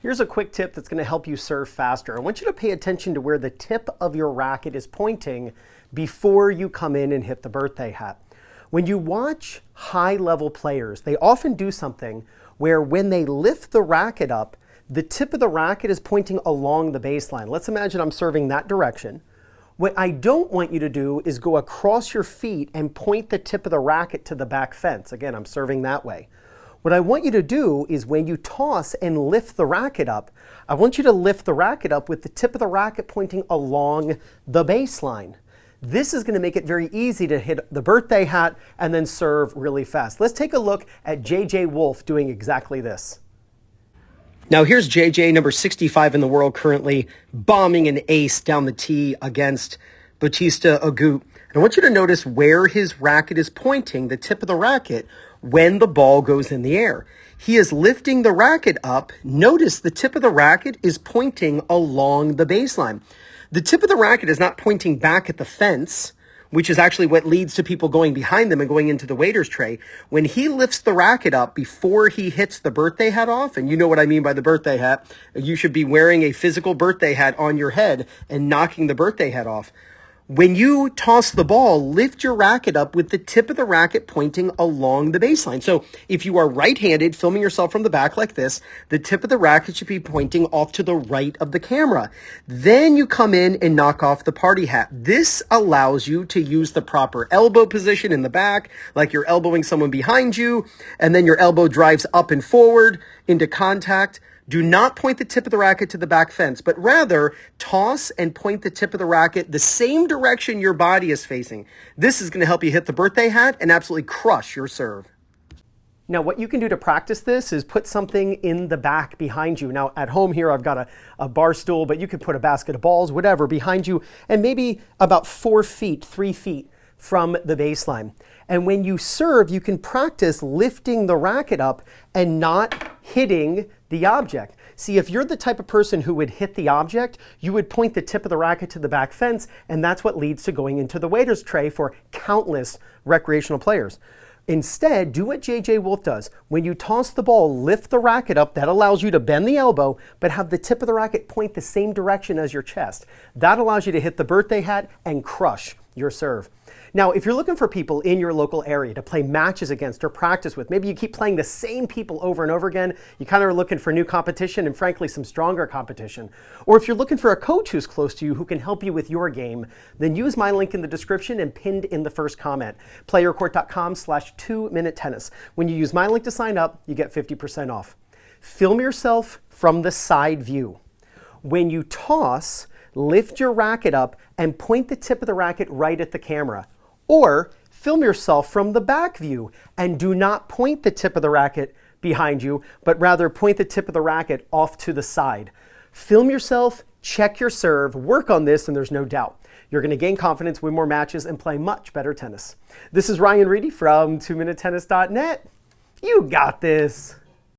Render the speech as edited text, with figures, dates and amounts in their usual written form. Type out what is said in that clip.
Here's a quick tip that's going to help you serve faster. I want you to pay attention to where the tip of your racket is pointing before you come in and hit the birthday hat. When you watch high-level players, they often do something where when they lift the racket up, the tip of the racket is pointing along the baseline. Let's imagine I'm serving that direction. What I don't want you to do is go across your feet and point the tip of the racket to the back fence. Again, I'm serving that way. What I want you to do is when you toss and lift the racket up, I want you to lift the racket up with the tip of the racket pointing along the baseline. This is going to make it very easy to hit the birthday hat and then serve really fast. Let's take a look at JJ Wolf doing exactly this. Now here's JJ, number 65 in the world currently, bombing an ace down the tee against Bautista Agut. And I want you to notice where his racket is pointing, the tip of the racket, when the ball goes in the air. He is lifting the racket up. Notice the tip of the racket is pointing along the baseline. The tip of the racket is not pointing back at the fence, which is actually what leads to people going behind them and going into the waiter's tray. When he lifts the racket up before he hits the birthday hat off, and you know what I mean by the birthday hat, you should be wearing a physical birthday hat on your head and knocking the birthday hat off. When you toss the ball, lift your racket up with the tip of the racket pointing along the baseline. So if you are right-handed, filming yourself from the back like this, the tip of the racket should be pointing off to the right of the camera. Then you come in and knock off the party hat. This allows you to use the proper elbow position in the back, like you're elbowing someone behind you, and then your elbow drives up and forward into contact. Do not point the tip of the racket to the back fence, but rather toss and point the tip of the racket the same direction your body is facing. This is going to help you hit the birthday hat and absolutely crush your serve. Now, what you can do to practice this is put something in the back behind you. Now, at home here, I've got a bar stool, but you could put a basket of balls, whatever, behind you, and maybe about 4 feet, 3 feet from the baseline. And when you serve, you can practice lifting the racket up and not hitting the object. See, if you're the type of person who would hit the object, you would point the tip of the racket to the back fence, and that's what leads to going into the waiter's tray for countless recreational players. Instead, do what JJ Wolf does. When you toss the ball, lift the racket up. That allows you to bend the elbow, but have the tip of the racket point the same direction as your chest. That allows you to hit the birthday hat and crush your serve. Now, if you're looking for people in your local area to play matches against or practice with, maybe you keep playing the same people over and over again, you kind of are looking for new competition and frankly some stronger competition. Or if you're looking for a coach who's close to you who can help you with your game, then use my link in the description and pinned in the first comment, playercourt.com/2minutetennis. When you use my link to sign up, you get 50% off. Film yourself from the side view. When you toss, lift your racket up and point the tip of the racket right at the camera. Or film yourself from the back view and do not point the tip of the racket behind you, but rather point the tip of the racket off to the side. Film yourself, check your serve, work on this, and there's no doubt you're going to gain confidence, win more matches, and play much better tennis. This is Ryan Reedy from 2minutetennis.net. You got this.